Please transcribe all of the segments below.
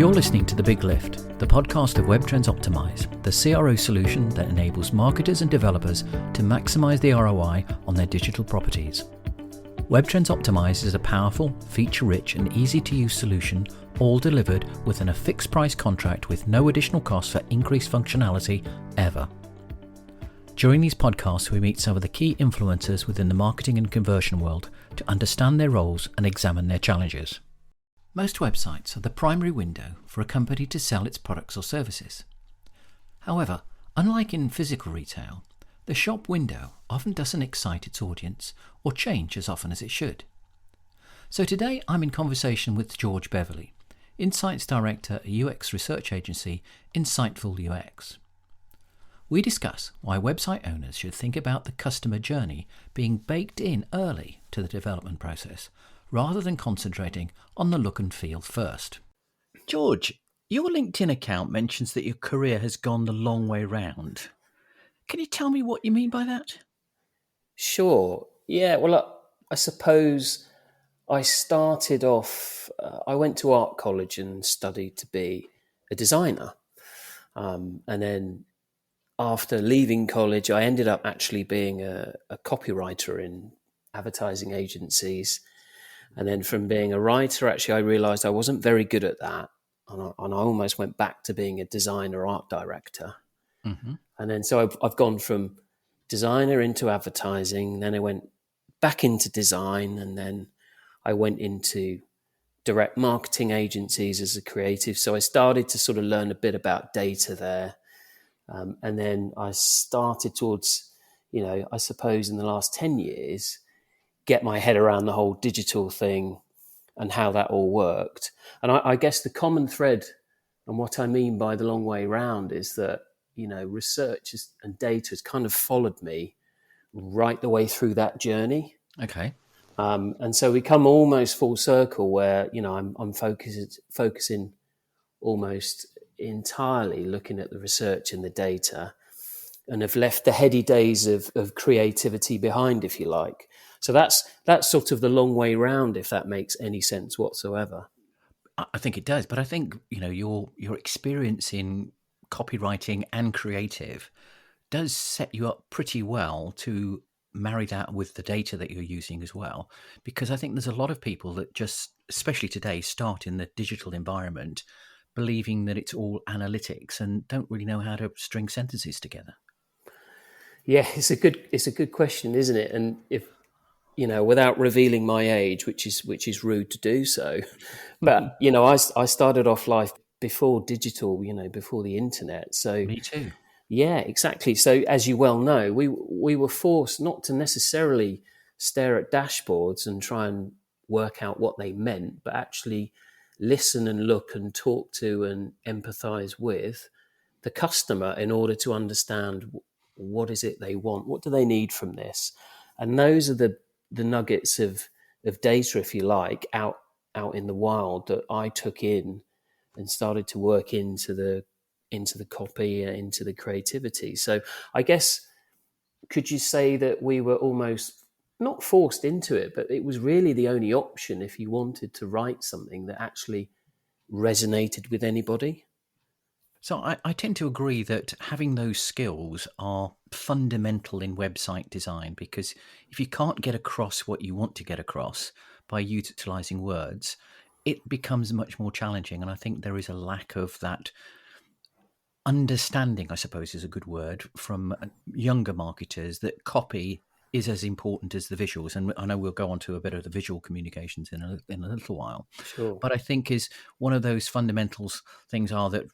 You're listening to The Big Lift, the podcast of Web Trends Optimize, the CRO solution that enables marketers and developers to maximize the ROI on their digital properties. Web Trends Optimize is a powerful, feature-rich and easy-to-use solution, all delivered within a fixed-price contract with no additional cost for increased functionality ever. During these podcasts, we meet some of the key influencers within the marketing and conversion world to understand their roles and examine their challenges. Most websites are the primary window for a company to sell its products or services. However, unlike in physical retail, the shop window often doesn't excite its audience or change as often as it should. So today I'm in conversation with George Beverley, Insights Director at UX research agency Insightful UX. We discuss why website owners should think about the customer journey being baked in early to the development process, rather than concentrating on the look and feel first. George, your LinkedIn account mentions that your career has gone the long way round. Can you tell me what you mean by that? Sure. Yeah, well, I suppose I started off, I went to art college and studied to be a designer. And then after leaving college, I ended up actually being a copywriter in advertising agencies. And then from being a writer, actually, I realized I wasn't very good at that. And I almost went back to being a designer, art director. Mm-hmm. And then so I've gone from designer into advertising. Then I went back into design. And then I went into direct marketing agencies as a creative. So I started to sort of learn a bit about data there. And then I started towards, I suppose in the last 10 years, get my head around the whole digital thing and how that all worked. And I guess the common thread and what I mean by the long way round is that, research and data has kind of followed me right the way through that journey. Okay. And so we come almost full circle where, I'm focusing almost entirely looking at the research and the data, and have left the heady days of creativity behind, if you like. So that's sort of the long way round, if that makes any sense whatsoever. I think it does, but I think your experience in copywriting and creative does set you up pretty well to marry that with the data that you're using as well. Because I think there's a lot of people that just, especially today, start in the digital environment believing that it's all analytics and don't really know how to string sentences together. Yeah, it's a good question, isn't it? And if without revealing my age, which is rude to do so, but I started off life before digital, before the internet. So me too. Yeah, exactly. So as you well know, we were forced not to necessarily stare at dashboards and try and work out what they meant, but actually listen and look and talk to and empathize with the customer in order to understand what is it they want, what do they need from this. And those are the nuggets of data, if you like, out in the wild that I took in and started to work into the copy, into the creativity. So I guess, could you say that we were almost not forced into it, but it was really the only option if you wanted to write something that actually resonated with anybody? So I tend to agree that having those skills are fundamental in website design, because if you can't get across what you want to get across by utilizing words, it becomes much more challenging. And I think there is a lack of that understanding, I suppose is a good word, from younger marketers that copy is as important as the visuals. And I know we'll go on to a bit of the visual communications in a little while. Sure. But I think is one of those fundamentals things are that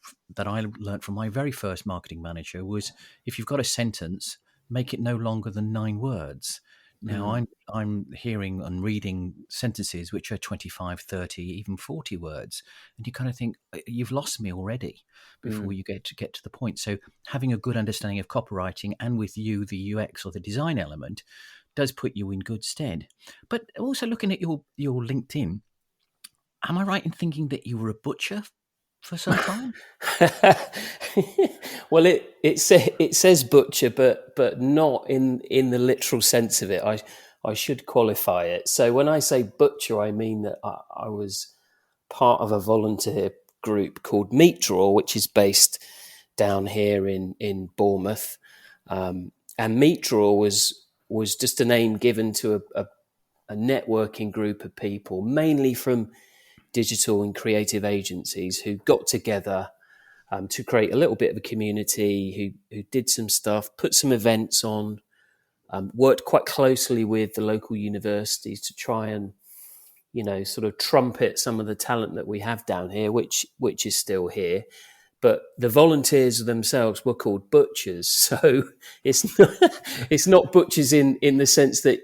I learned from my very first marketing manager was, if you've got a sentence, make it no longer than 9 words. Now I'm hearing and reading sentences which are 25, 30, even 40 words. And you kind of think, you've lost me already before you get to the point. So having a good understanding of copywriting, and with you, the UX or the design element, does put you in good stead. But also looking at your LinkedIn, am I right in thinking that you were a butcher for some time? Well, it says butcher, but not in the literal sense of it. I should qualify it. So when I say butcher, I mean that I was part of a volunteer group called Meat Drawer, which is based down here in Bournemouth. And Meat Drawer was just a name given to a networking group of people, mainly from digital and creative agencies, who got together to create a little bit of a community, who did some stuff, put some events on, worked quite closely with the local universities to try and, sort of trumpet some of the talent that we have down here, which is still here. But the volunteers themselves were called butchers. So it's not butchers in the sense that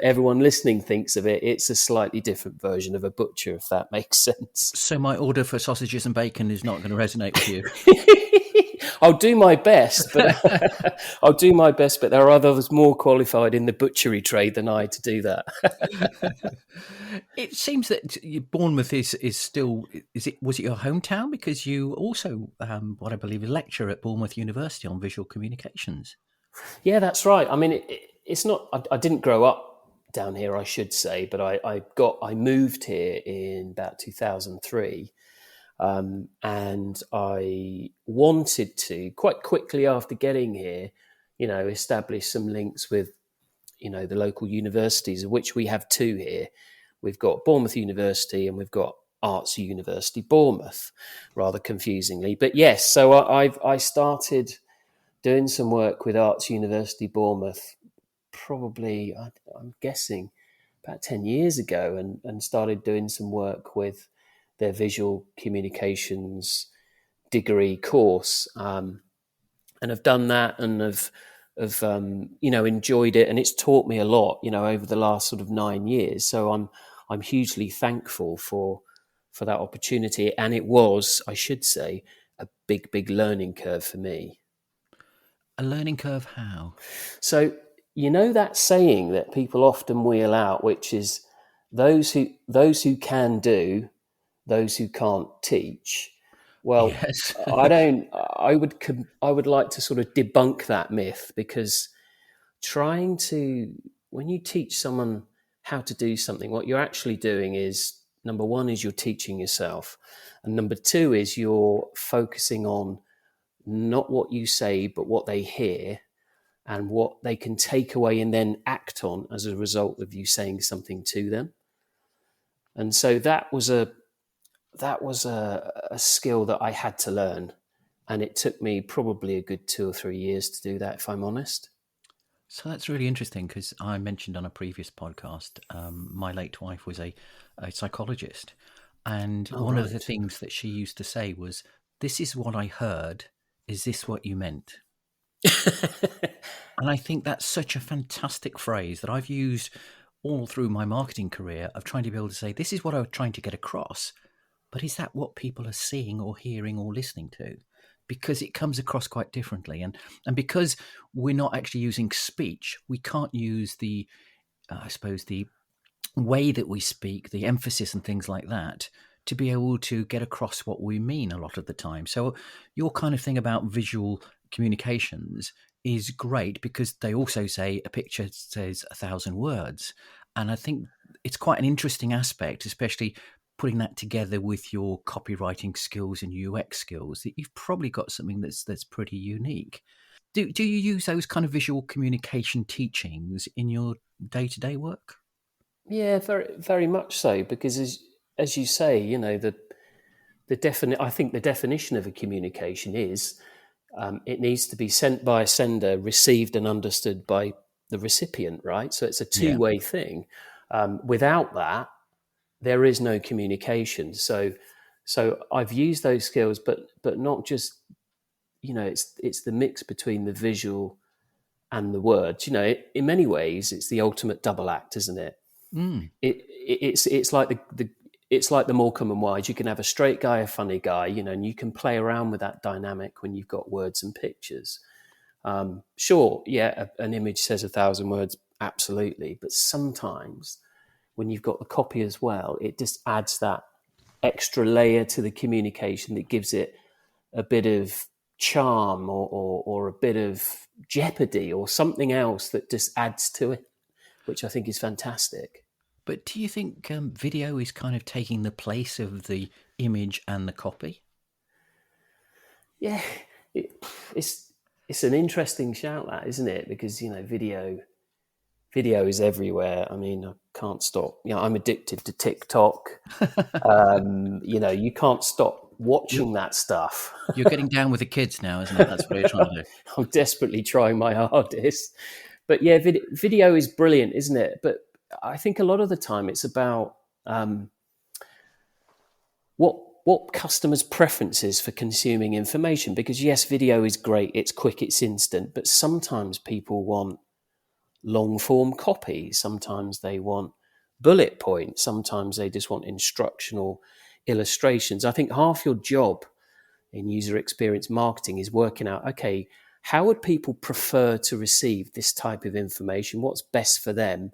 everyone listening thinks of it. It's a slightly different version of a butcher, if that makes sense. So my order for sausages and bacon is not going to resonate with you. I'll do my best, but there are others more qualified in the butchery trade than I to do that. It seems that Bournemouth is still, was it your hometown? Because you also, what I believe, lecture at Bournemouth University on visual communications. Yeah, that's right. I mean, it's not. I didn't grow up down here, I should say, but I moved here in about 2003. And I wanted to, quite quickly after getting here, establish some links with, the local universities, of which we have two here. We've got Bournemouth University and we've got Arts University Bournemouth, rather confusingly. But yes, so I started doing some work with Arts University Bournemouth probably, I'm guessing, about 10 years ago, and started doing some work with their visual communications degree course, and have done that and have enjoyed it, and it's taught me a lot, over the last sort of 9 years. So I'm hugely thankful for that opportunity, and it was, I should say, a big learning curve for me. A learning curve how? So that saying that people often wheel out, which is those who can do, those who can't teach. Well, yes. I would like to sort of debunk that myth, because when you teach someone how to do something, what you're actually doing is, number one, is you're teaching yourself. And number two is you're focusing on not what you say, but what they hear and what they can take away and then act on as a result of you saying something to them. And so that was a skill that I had to learn. And it took me probably a good 2 or 3 years to do that, if I'm honest. So that's really interesting, because I mentioned on a previous podcast, my late wife was a psychologist. And one of the things that she used to say was, "This is what I heard. Is this what you meant?" And I think that's such a fantastic phrase that I've used all through my marketing career, of trying to be able to say, this is what I was trying to get across. But is that what people are seeing or hearing or listening to? Because it comes across quite differently. And because we're not actually using speech, we can't use the way that we speak, the emphasis and things like that, to be able to get across what we mean a lot of the time. So your kind of thing about visual communications is great, because they also say a picture says 1,000 words. And I think it's quite an interesting aspect, especially putting that together with your copywriting skills and UX skills, that you've probably got something that's pretty unique. Do you use those kind of visual communication teachings in your day-to-day work? Yeah, very, very much so, because as you say, I think the definition of a communication is it needs to be sent by a sender, received and understood by the recipient, right? So it's a two-way thing. Without that, there is no communication. So I've used those skills, but not just, it's the mix between the visual and the words. In many ways, it's the ultimate double act, isn't it? Mm. It's like it's like the Morecambe and Wise. You can have a straight guy, a funny guy, and you can play around with that dynamic when you've got words and pictures. Sure, yeah, an image says 1,000 words, absolutely. But sometimes when you've got the copy as well, it just adds that extra layer to the communication that gives it a bit of charm or a bit of jeopardy or something else that just adds to it, which I think is fantastic. But do you think video is kind of taking the place of the image and the copy? Yeah, it, it's it's an interesting shout, that, isn't it? Because video is everywhere. I mean, I can't stop. I'm addicted to TikTok. You can't stop You're, watching that stuff. you're getting down with the kids now, isn't it? That's what you're trying to do. I'm desperately trying my hardest. But yeah, video is brilliant, isn't it? But I think a lot of the time it's about what customers' preferences for consuming information. Because yes, video is great, it's quick, it's instant, but sometimes people want long form copy. Sometimes they want bullet points. Sometimes they just want instructional illustrations. I think half your job in user experience marketing is working out, okay, how would people prefer to receive this type of information? What's best for them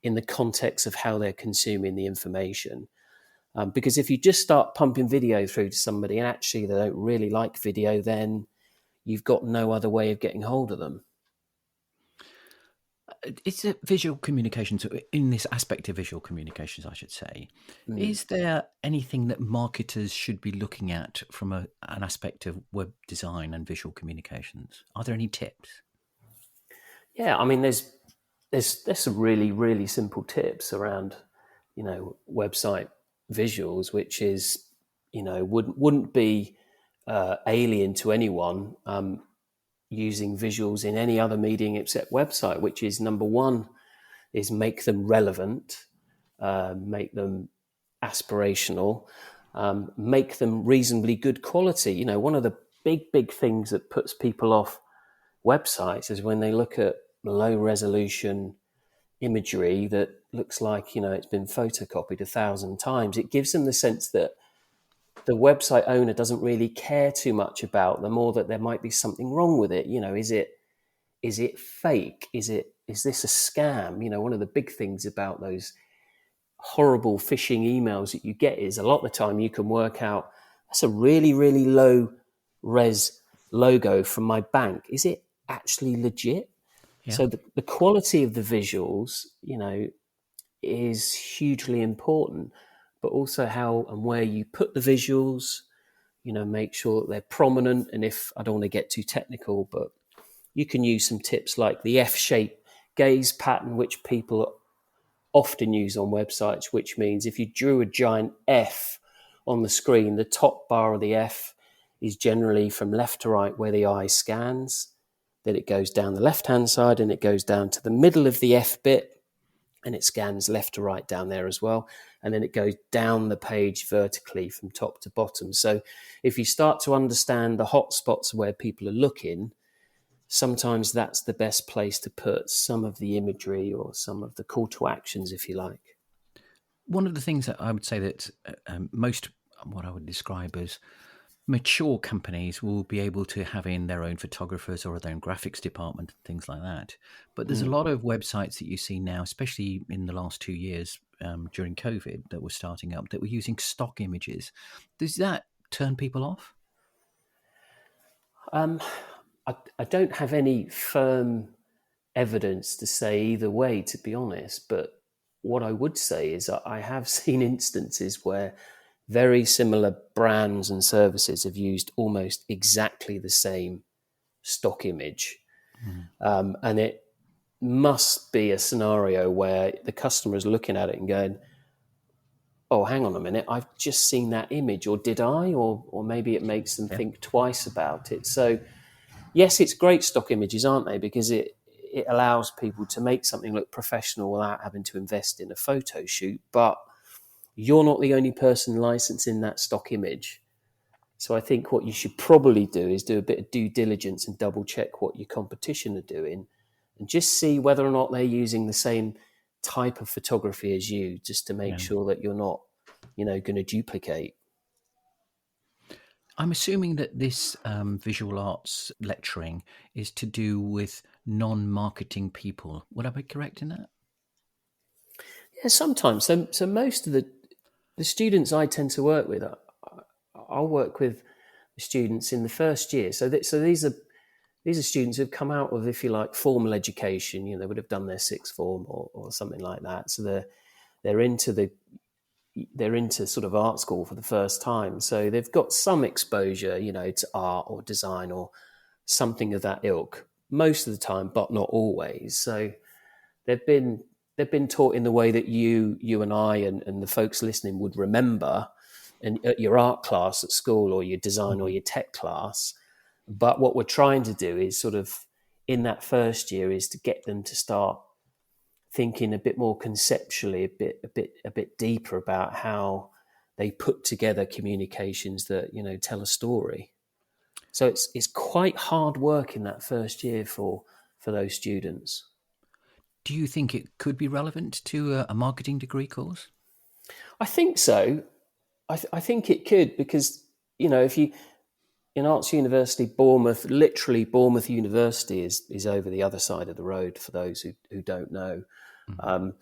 in the context of how they're consuming the information? Because if you just start pumping video through to somebody and actually they don't really like video, then you've got no other way of getting hold of them. It's a visual communication. So in this aspect of visual communications, I should say, is there anything that marketers should be looking at from an aspect of web design and visual communications? Are there any tips? Yeah, I mean, there's some really really simple tips around website visuals, which is wouldn't be alien to anyone using visuals in any other medium except website. Which is, number one, is make them relevant, make them aspirational, make them reasonably good quality. One of the big things that puts people off websites is when they look at low resolution imagery that looks like it's been photocopied 1,000 times. It gives them the sense that the website owner doesn't really care too much about them, or that there might be something wrong with it. Is it fake? Is this a scam? One of the big things about those horrible phishing emails that you get is, a lot of the time you can work out, that's a really really low res logo from my bank. Is it actually legit? Yeah. So the quality of the visuals, is hugely important, but also how and where you put the visuals. Make sure that they're prominent. And if I don't want to get too technical, but you can use some tips like the F-shape gaze pattern, which people often use on websites, which means if you drew a giant F on the screen, the top bar of the F is generally from left to right where the eye scans. Then it goes down the left-hand side and it goes down to the middle of the F bit, and it scans left to right down there as well. And then it goes down the page vertically from top to bottom. So if you start to understand the hot spots where people are looking, sometimes that's the best place to put some of the imagery or some of the call to actions, if you like. One of the things that I would say that most, what I would describe as mature companies, will be able to have in their own photographers or their own graphics department, things like that. But there's a lot of websites that you see now, especially in the last 2 years during COVID, that were starting up, that were using stock images. Does that turn people off? I don't have any firm evidence to say either way, to be honest. But what I would say is that I have seen instances where very similar brands and services have used almost exactly the same stock image. And it must be a scenario where the customer is looking at it and going, oh, hang on a minute, I've just seen that image, or did I? Or maybe it makes them think twice about it. So yes, it's great stock images, aren't they? Because it allows people to make something look professional without having to invest in a photo shoot. But you're not the only person licensing that stock image. So I think what you should probably do is do a bit of due diligence and double check what your competition are doing, and just see whether or not they're using the same type of photography as you, just to make sure that you're not, going to duplicate. I'm assuming that this visual arts lecturing is to do with non-marketing people. Would I be correct in that? Yeah, sometimes. So most of the students I tend to work with, I'll work with the students in the first year. So these are students who've come out of, if you like, formal education. They would have done their sixth form or something like that. So they're into the they're into sort of art school for the first time, so they've got some exposure, to art or design or something of that ilk most of the time, but not always. So they've been they've been taught in the way that you and I and the folks listening would remember, and at your art class at school or your design or Mhm. your tech class. But what we're trying to do is sort of in that first year is to get them to start thinking a bit more conceptually, a bit deeper about how they put together communications that tell a story. So it's quite hard work in that first year for those students. Do you think it could be relevant to a marketing degree course? I think so. I think it could because if you in Arts University, Bournemouth, literally Bournemouth University is over the other side of the road for those who don't know. Mhm. Um,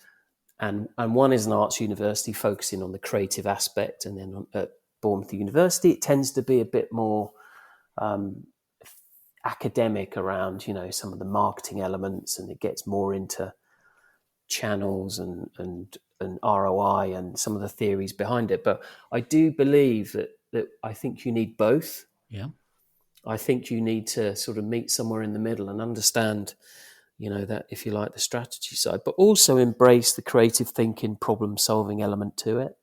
and one is an arts university focusing on the creative aspect, and then at Bournemouth University, it tends to be a bit more um, academic around some of the marketing elements, and it gets more into channels and ROI and some of the theories behind it. But I do believe that I think you need both. Yeah. I think you need to sort of meet somewhere in the middle and understand, that if you like the strategy side, but also embrace the creative thinking, problem solving element to it.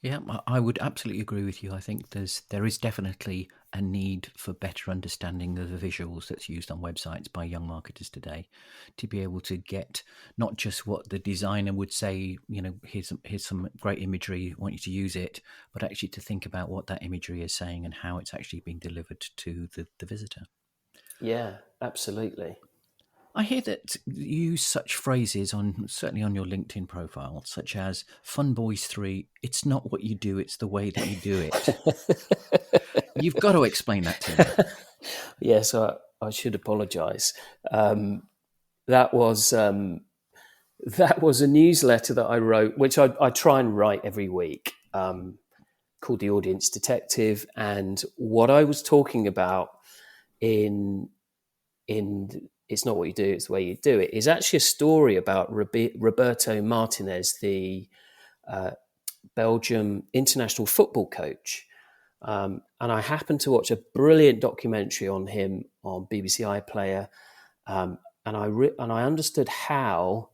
Yeah, I would absolutely agree with you. I think there is definitely a need for better understanding of the visuals that's used on websites by young marketers today, to be able to get not just what the designer would say, here's some great imagery, I want you to use it, but actually to think about what that imagery is saying and how it's actually being delivered to the visitor. Yeah, absolutely. I hear that you use such phrases certainly on your LinkedIn profile, such as "Fun Boys 3." It's not what you do; it's the way that you do it. You've got to explain that to me. Yes, I should apologise. Um, that was that was a newsletter that I wrote, which I try and write every week, called The Audience Detective. And what I was talking about in It's Not What You Do, It's the Way You Do It is actually a story about Roberto Martinez, the uh, Belgium international football coach. And I happened to watch a brilliant documentary on him on BBC iPlayer, and I understood how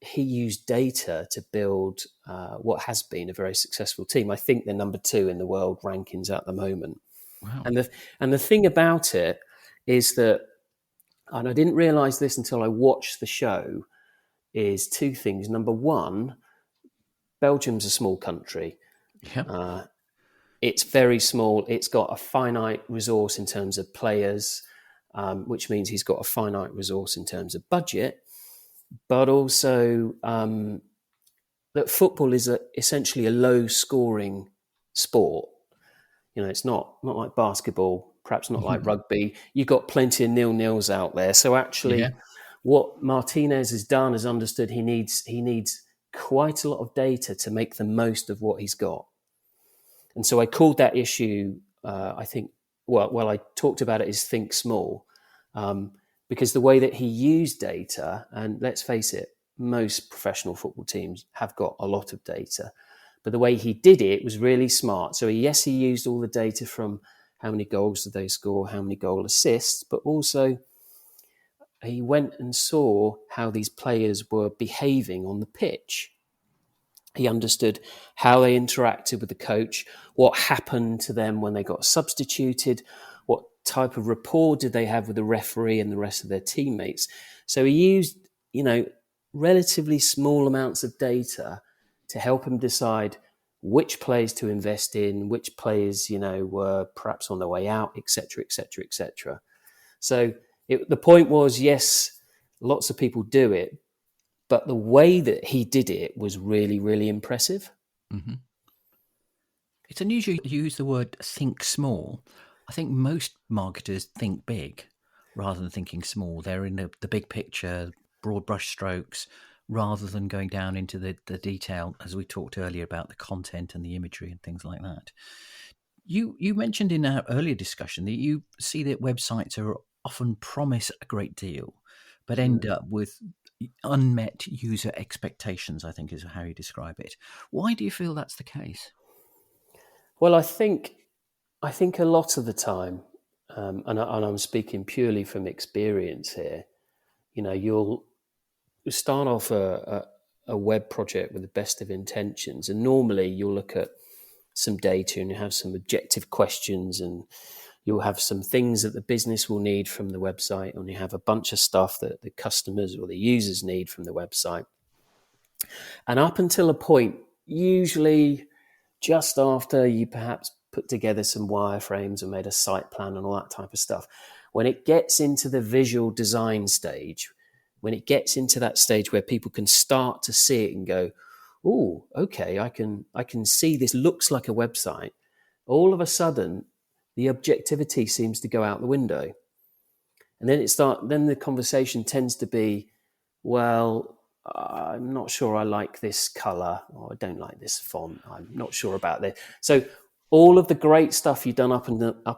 he used data to build what has been a very successful team. I think they're number 2 in the world rankings at the moment. Wow. And the thing about it is that, and I didn't realize this until I watched the show, is two things. Number one, Belgium's a small country. Yeah. Uh, it's very small. It's got a finite resource in terms of players, which means he's got a finite resource in terms of budget, but also that football is essentially a low scoring sport. It's not like basketball, perhaps not like rugby. You've got plenty of nil-nils out there. So Yeah. actually, what Martinez has done is understood he needs quite a lot of data to make the most of what he's got. And so I called that issue, I think, well, I talked about it as think small, because the way that he used data, and let's face it, most professional football teams have got a lot of data, but the way he did it was really smart. So yes, he used all the data from how many goals did they score, how many goal assists, but also he went and saw how these players were behaving on the pitch. He understood how they interacted with the coach, what happened to them when they got substituted, what type of rapport did they have with the referee and the rest of their teammates. So he used, relatively small amounts of data to help him decide which players to invest in, which players, were perhaps on their way out, etc., etc., etc. So the point was, yes, lots of people do it, but the way that he did it was really, really impressive. Hmm. It's unusual you use the word "think small." I think most marketers think big rather than thinking small. They're in the big picture, broad brush strokes, rather than going down into the detail, as we talked earlier about the content and the imagery and things like that. You mentioned in our earlier discussion that you see that websites are often promise a great deal, but end Mm. up with unmet user expectations, I think is how you describe it. Why do you feel that's the case? Well, I think a lot of the time, and I'm speaking purely from experience here. You'll start off a web project with the best of intentions, and normally you'll look at some data and you have some objective questions, and you'll have some things that the business will need from the website, and you have a bunch of stuff that the customers or the users need from the website. And up until a point, usually just after you perhaps put together some wireframes and made a site plan and all that type of stuff, when it gets into the visual design stage, when it gets into that stage where people can start to see it and go, oh, okay, I can see this looks like a website. All of a sudden, the objectivity seems to go out the window. And then the conversation tends to be, well, I'm not sure I like this color, or I don't like this font. I'm not sure about this. So all of the great stuff you've done up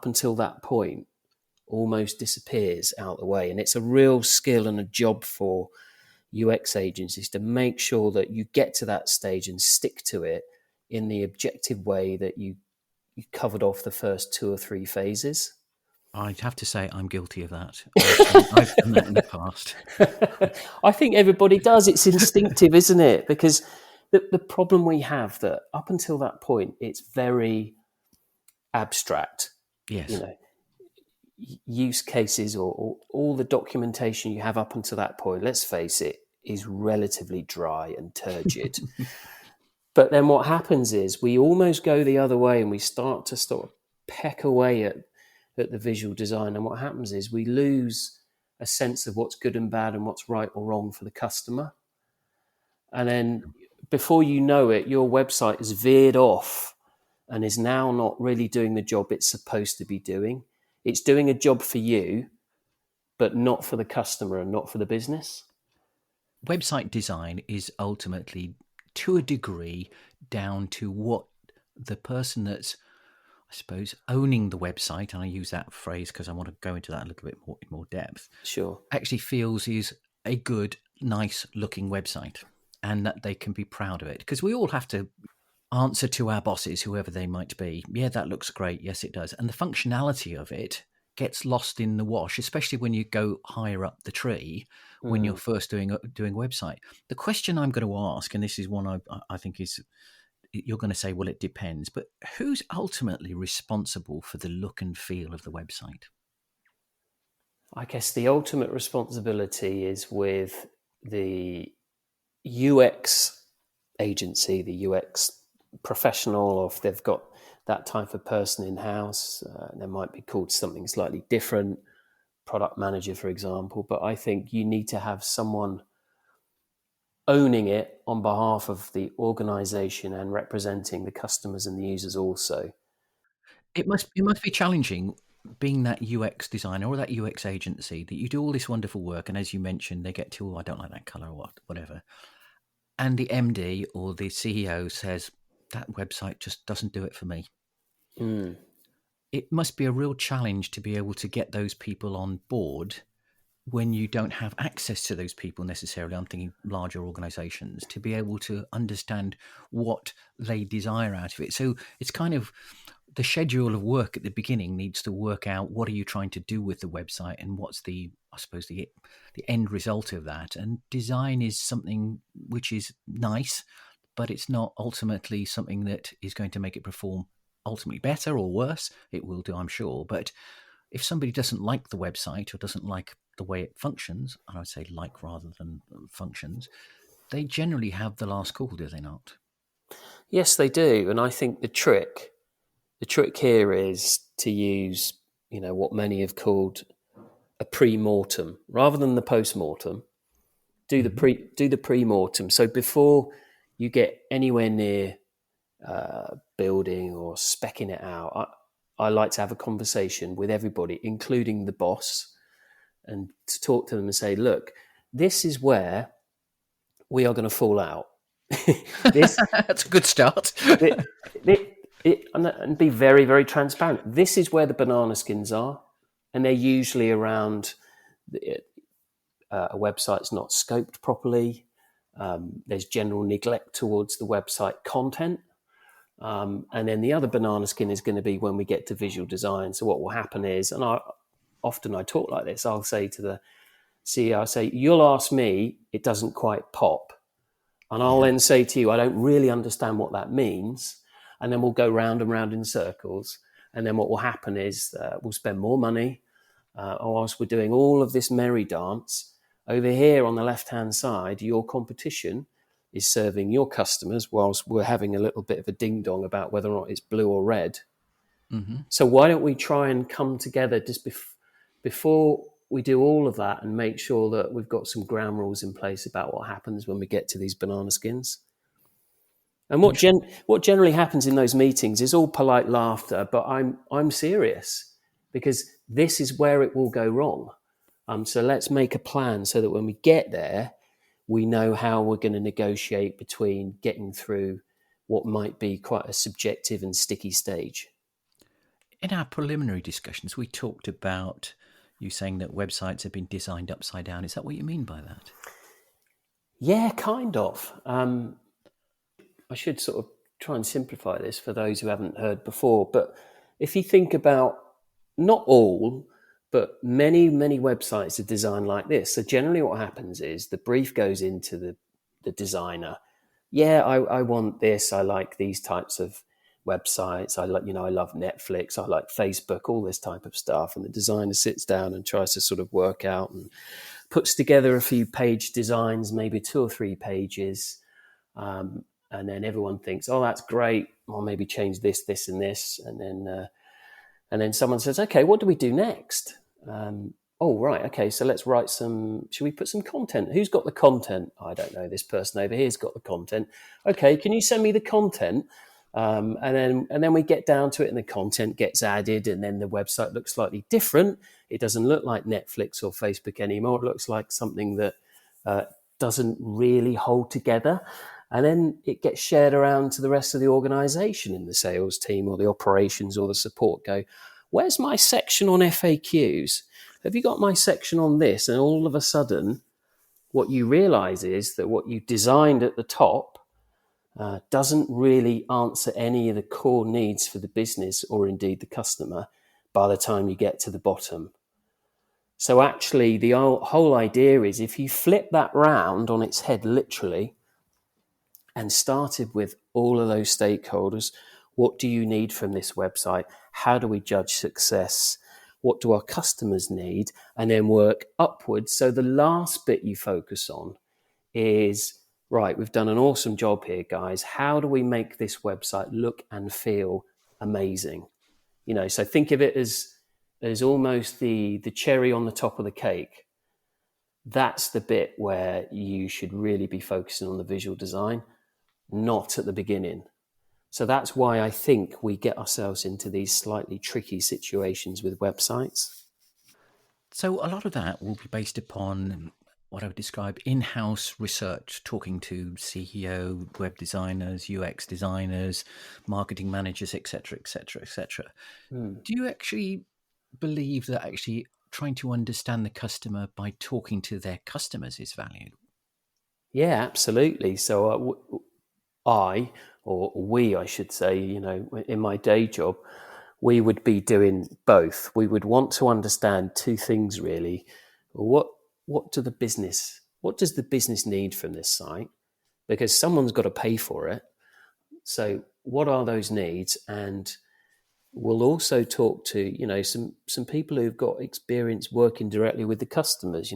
until that point almost disappears out the way. And it's a real skill and a job for UX agencies to make sure that you get to that stage and stick to it in the objective way that you covered off the first 2 or 3 phases. I'd have to say I'm guilty of that. I've done that in the past. I think everybody does. It's instinctive, isn't it? Because the problem we have that up until that point, it's very abstract. Yes. Use cases or all the documentation you have up until that point, let's face it, is relatively dry and turgid. But then what happens is we almost go the other way and we start to sort of peck away at the visual design. And what happens is we lose a sense of what's good and bad and what's right or wrong for the customer. And then before you know it, your website is veered off and is now not really doing the job it's supposed to be doing. It's doing a job for you, but not for the customer and not for the business. Website design is ultimately, to a degree, down to what the person that's, I suppose, owning the website, and I use that phrase because I want to go into that a little bit more in more depth, Sure. actually feels is a good, nice looking website, and that they can be proud of it. Because we all have to answer to our bosses, whoever they might be. Yeah, that looks great. Yes, it does. And the functionality of it gets lost in the wash, especially when you go higher up the tree, when you're first doing a website. The question I'm going to ask, and this is one I think is, you're going to say, well, it depends, but who's ultimately responsible for the look and feel of the website? I guess the ultimate responsibility is with the UX agency, the UX professional, or if they've got that type of person in-house, they might be called something slightly different, product manager, for example. But I think you need to have someone owning it on behalf of the organization and representing the customers and the users also. It must be challenging being that UX designer or that UX agency, that you do all this wonderful work, and as you mentioned, they get to, oh, I don't like that color or whatever, and the MD or the CEO says, that website just doesn't do it for me. It must be a real challenge to be able to get those people on board when you don't have access to those people necessarily. I'm thinking larger organizations, to be able to understand what they desire out of it. So it's kind of the schedule of work at the beginning needs to work out, what are you trying to do with the website, and what's the, I suppose, the end result of that. And design is something which is nice, but it's not ultimately something that is going to make it perform ultimately better or worse. It will do, I'm sure. But if somebody doesn't like the website or doesn't like the way it functions, and I would say like rather than functions, they generally have the last call, do they not? Yes, they do. And I think the trick here is to use, what many have called a pre-mortem rather than the post-mortem. Do the pre-mortem. So before you get anywhere near building or speccing it out, I like to have a conversation with everybody, including the boss, and to talk to them and say, look, this is where we are going to fall out. That's a good start. And be very, very transparent. This is where the banana skins are, and they're usually around a website's not scoped properly. There's general neglect towards the website content. And then the other banana skin is going to be when we get to visual design. So what will happen is, and I talk like this, I'll say to the CEO, I say, you'll ask me, it doesn't quite pop. And I'll then say to you, I don't really understand what that means. And then we'll go round and round in circles. And then what will happen is we'll spend more money. Whilst we're doing all of this merry dance, over here on the left-hand side, your competition is serving your customers whilst we're having a little bit of a ding-dong about whether or not it's blue or red. Mm-hmm. So why don't we try and come together just before we do all of that and make sure that we've got some ground rules in place about what happens when we get to these banana skins? And what generally happens in those meetings is all polite laughter, but I'm serious because this is where it will go wrong. So let's make a plan so that when we get there, we know how we're going to negotiate between getting through what might be quite a subjective and sticky stage. In our preliminary discussions, we talked about you saying that websites have been designed upside down. Is that what you mean by that? Yeah, kind of. I should sort of try and simplify this for those who haven't heard before. But if you think about not all, but many, many websites are designed like this. So generally what happens is the brief goes into the designer. Yeah, I want this. I like these types of websites. I love Netflix. I like Facebook, all this type of stuff. And the designer sits down and tries to sort of work out and puts together a few page designs, maybe 2 or 3 pages. And then everyone thinks, oh, that's great. I'll maybe change this, this, and this. And then someone says, okay, what do we do next? Oh, right. Okay. So let's write should we put some content? Who's got the content? I don't know. This person over here's got the content. Okay. Can you send me the content? And then we get down to it and the content gets added and then the website looks slightly different. It doesn't look like Netflix or Facebook anymore. It looks like something that doesn't really hold together. And then it gets shared around to the rest of the organization in the sales team or the operations or the support go, where's my section on FAQs? Have you got my section on this? And all of a sudden, what you realize is that what you designed at the top doesn't really answer any of the core needs for the business or indeed the customer by the time you get to the bottom. So actually, the whole idea is if you flip that round on its head literally and started with all of those stakeholders, what do you need from this website? How do we judge success? What do our customers need? And then work upwards. So the last bit you focus on is, right, we've done an awesome job here, guys. How do we make this website look and feel amazing? So think of it as almost the cherry on the top of the cake. That's the bit where you should really be focusing on the visual design, not at the beginning. So that's why I think we get ourselves into these slightly tricky situations with websites. So a lot of that will be based upon what I would describe in-house research, talking to CEO, web designers, UX designers, marketing managers, etc., etc., etc. Do you actually believe that actually trying to understand the customer by talking to their customers is valued? Yeah, absolutely. So I should say, in my day job, we would be doing both. We would want to understand 2 things really. What does the business need from this site? Because someone's got to pay for it. So what are those needs? And we'll also talk to, some people who've got experience working directly with the customers,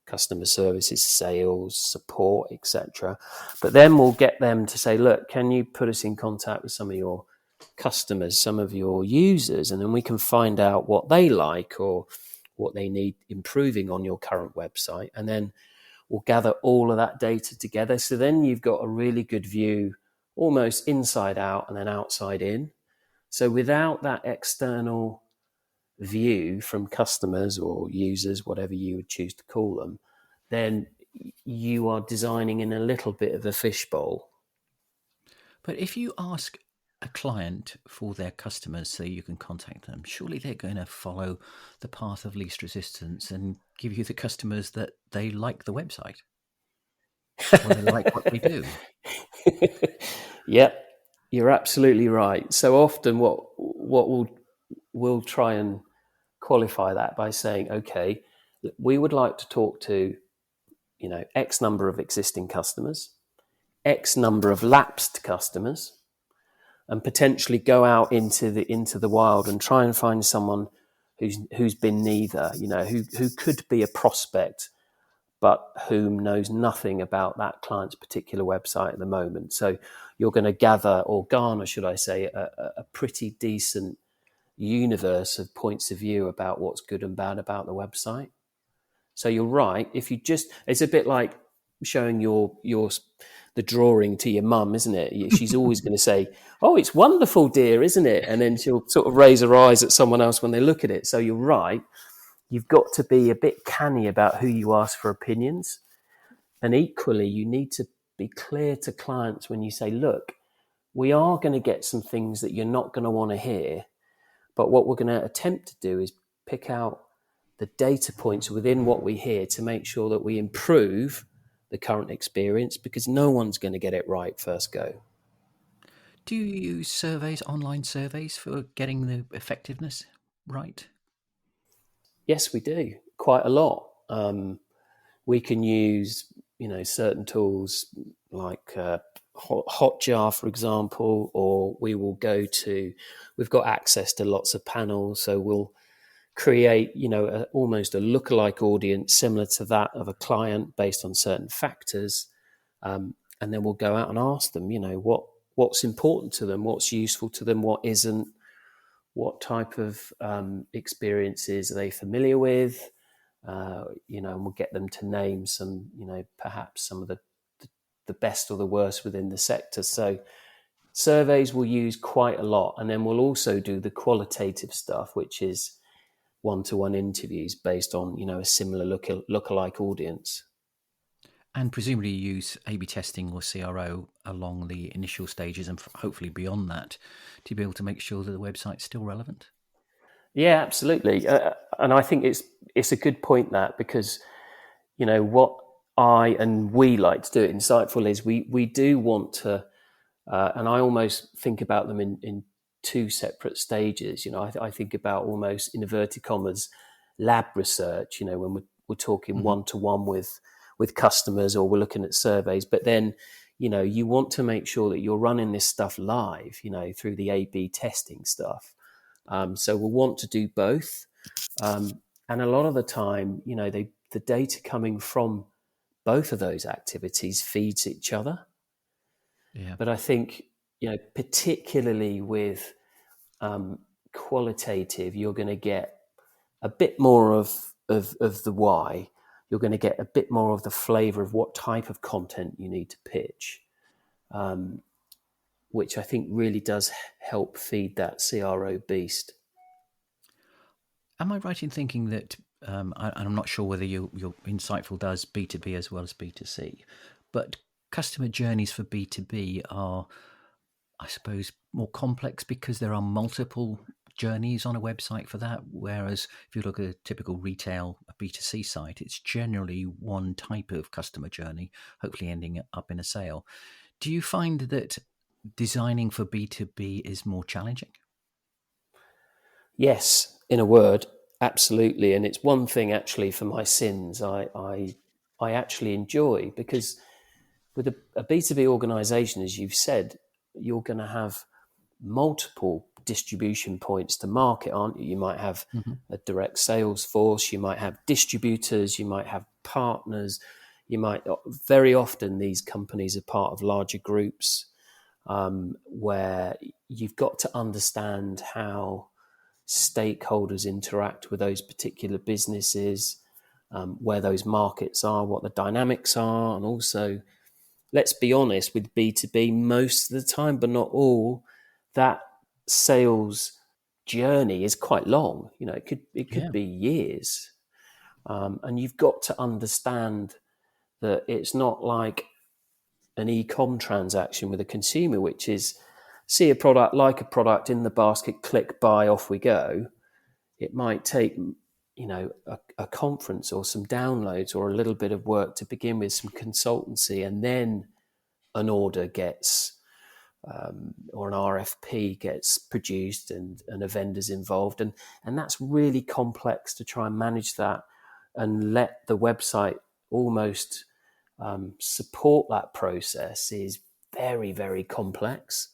customer services, sales, support, etc. But then we'll get them to say, look, can you put us in contact with some of your customers, some of your users, and then we can find out what they like or what they need improving on your current website. And then we'll gather all of that data together. So then you've got a really good view, almost inside out and then outside in. So without that external view from customers or users, whatever you would choose to call them, then you are designing in a little bit of a fishbowl. But if you ask a client for their customers so you can contact them, surely they're going to follow the path of least resistance and give you the customers that they like the website or they like what they do. Yep, you're absolutely right. So often, what we'll try and qualify that by saying, okay, we would like to talk to, X number of existing customers, X number of lapsed customers, and potentially go out into the wild and try and find someone who's been neither, who could be a prospect but whom knows nothing about that client's particular website at the moment. So you're going to gather or garner, should I say, a pretty decent universe of points of view about what's good and bad about the website. So you're right. If you just, it's a bit like showing the drawing to your mum, isn't it? She's always going to say, "Oh, it's wonderful, dear, isn't it?" And then she'll sort of raise her eyes at someone else when they look at it. So you're right. You've got to be a bit canny about who you ask for opinions. And equally, you need to be clear to clients when you say, look, we are going to get some things that you're not going to want to hear. But what we're going to attempt to do is pick out the data points within what we hear to make sure that we improve the current experience, because no one's going to get it right first go. Do you use surveys, online surveys, for getting the effectiveness right? Yes, we do quite a lot. We can use, certain tools like Hotjar, for example, or we will we've got access to lots of panels, so we'll create, almost a lookalike audience similar to that of a client based on certain factors, and then we'll go out and ask them, what's important to them, what's useful to them, what isn't, what type of experiences are they familiar with, and we'll get them to name some, perhaps some of the best or the worst within the sector. So surveys we'll use quite a lot, and then we'll also do the qualitative stuff, which is one-to-one interviews based on, a similar lookalike audience. And presumably you use A/B testing or CRO along the initial stages and hopefully beyond that to be able to make sure that the website's still relevant. Yeah, absolutely. And I think it's a good point, that, because, what I and we like to do at Insightful is we do want to, and I almost think about them in two separate stages. I think about almost, in inverted commas, lab research, when we're talking one-to-one with customers, or we're looking at surveys. But then, you want to make sure that you're running this stuff live, through the A/B testing stuff. So we'll want to do both. And a lot of the time, the data coming from both of those activities feeds each other. Yeah. But I think, particularly with qualitative, you're going to get a bit more of the why. You're going to get a bit more of the flavor of what type of content you need to pitch, which I think really does help feed that CRO beast. Am I right in thinking that, I'm not sure whether your Insightful does B2B as well as B2C, but customer journeys for B2B are, I suppose, more complex because there are multiple journeys on a website for that, whereas if you look at a typical retail B2C site, it's generally one type of customer journey, hopefully ending up in a sale. Do you find that designing for B2B is more challenging? Yes, in a word, absolutely. And it's one thing, actually, for my sins I actually enjoy, because with a B2B organization, as you've said, you're going to have multiple distribution points to market, aren't you? You might have a direct sales force, you might have distributors, you might have partners, you might, very often these companies are part of larger groups, where you've got to understand how stakeholders interact with those particular businesses, where those markets are, what the dynamics are, and also, let's be honest, with B2B, most of the time, but not all, that sales journey is quite long. It could be years, and you've got to understand that it's not like an e-com transaction with a consumer, which is see a product, like a product in the basket, click buy, off we go. It might take, a conference or some downloads or a little bit of work to begin with, some consultancy, and then an order gets or an RFP gets produced and a vendor's involved. And that's really complex to try and manage that and let the website almost support that process is very, very complex.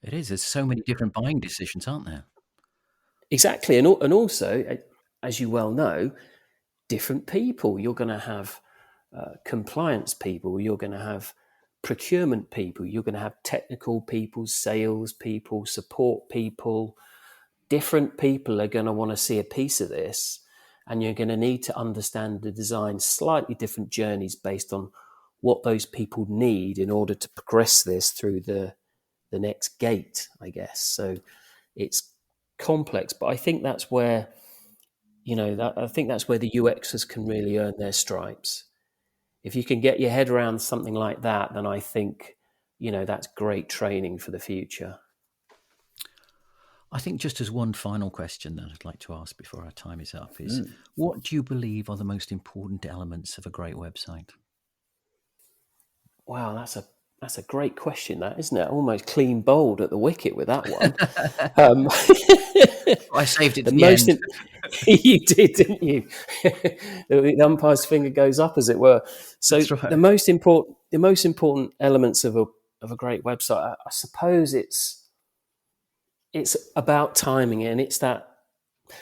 It is. There's so many different buying decisions, aren't there? Exactly. And also, as you well know, different people. You're going to have compliance people, you're going to have procurement people, you're going to have technical people, sales people, support people. Different people are going to want to see a piece of this, and you're going to need to understand the design, slightly different journeys based on what those people need in order to progress this through the next gate, I guess. So it's complex, but I think that's where I think that's where the UXers can really earn their stripes. If you can get your head around something like that, then I think that's great training for the future. I think just as one final question that I'd like to ask before our time is up is, what do you believe are the most important elements of a great website? Wow, that's a great question, that, isn't it? Almost clean bowled at the wicket with that one. I saved it to the end. You did, didn't you? The umpire's finger goes up, as it were. So Right. the most important elements of a great website, I suppose it's about timing, and it's that,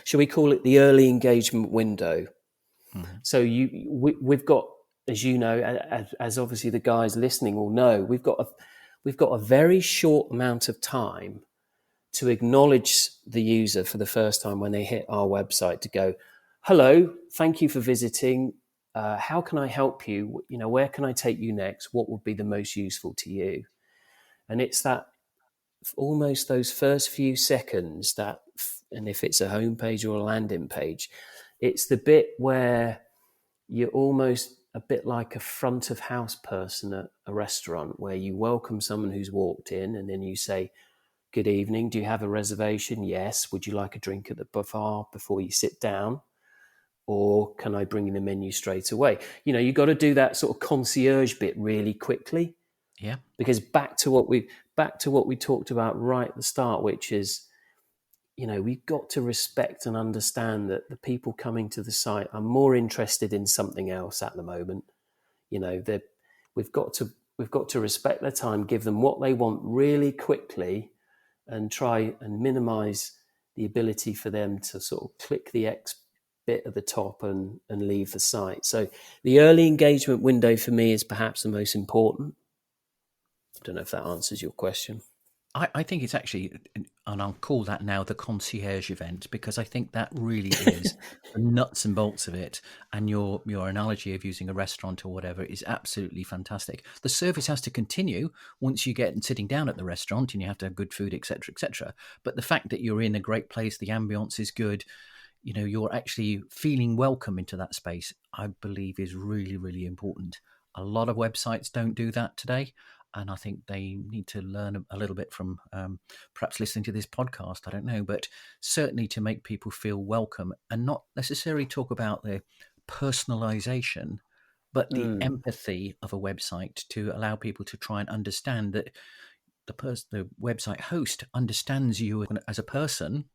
shall we call it the early engagement window? Mm-hmm. So we've got, as you know, as obviously the guys listening will know, we've got a very short amount of time to acknowledge the user for the first time when they hit our website, to go, hello, thank you for visiting. How can I help you? Where can I take you next? What would be the most useful to you? And it's that, almost those first few seconds, that, and if it's a homepage or a landing page, it's the bit where you're almost a bit like a front of house person at a restaurant, where you welcome someone who's walked in, and then you say, good evening, do you have a reservation? Yes. Would you like a drink at the buffet before you sit down? Or can I bring you the menu straight away? You've got to do that sort of concierge bit really quickly. Yeah. Because back to what we talked about right at the start, which is, we've got to respect and understand that the people coming to the site are more interested in something else at the moment. We've got to respect their time, give them what they want really quickly, and try and minimize the ability for them to sort of click the X bit at the top and leave the site. So the early engagement window for me is perhaps the most important. I don't know if that answers your question. I think it's actually, and I'll call that now the concierge event, because I think that really is the nuts and bolts of it. And your analogy of using a restaurant or whatever is absolutely fantastic. The service has to continue once you get sitting down at the restaurant, and you have to have good food, etc., etc. But the fact that you're in a great place, the ambience is good, you're actually feeling welcome into that space, I believe is really, really important. A lot of websites don't do that today. And I think they need to learn a little bit from perhaps listening to this podcast. I don't know, but certainly to make people feel welcome and not necessarily talk about the personalization, but the empathy of a website, to allow people to try and understand that the website host understands you as a person,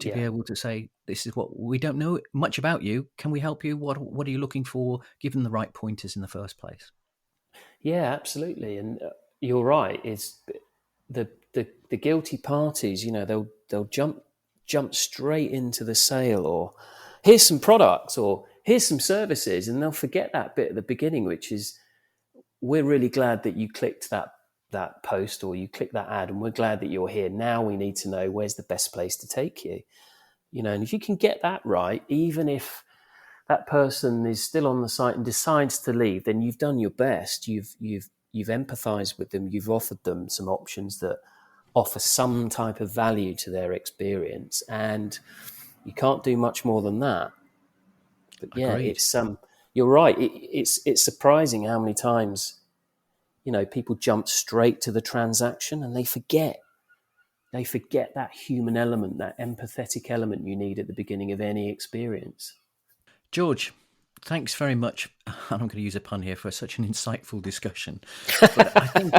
to be able to say, this is what we don't know much about you. Can we help you? What are you looking for? Give them the right pointers in the first place. Yeah, absolutely, and you're right. It's the guilty parties. They'll jump straight into the sale, or here's some products, or here's some services, and they'll forget that bit at the beginning, which is, we're really glad that you clicked that post or you clicked that ad, and we're glad that you're here. Now we need to know where's the best place to take you. And if you can get that right, even if that person is still on the site and decides to leave, then you've done your best. You've empathized with them. You've offered them some options that offer some type of value to their experience, and you can't do much more than that. But yeah, Agreed. it's you're right. It's surprising how many times People jump straight to the transaction and they forget that human element, that empathetic element you need at the beginning of any experience. George, thanks very much. I'm going to use a pun here for such an insightful discussion. But I think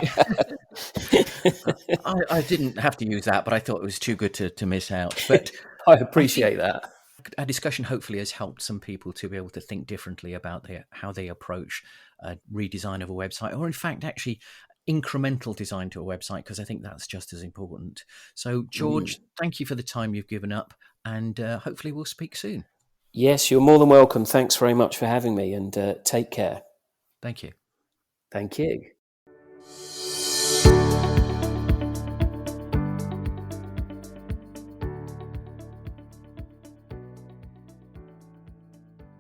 I didn't have to use that, but I thought it was too good to miss out. But I I think appreciate that. our discussion hopefully has helped some people to be able to think differently about how they approach a redesign of a website, or in fact, actually incremental design to a website, because I think that's just as important. So, George, thank you for the time you've given up, and hopefully we'll speak soon. Yes, you're more than welcome. Thanks very much for having me, and take care. Thank you. Thank you.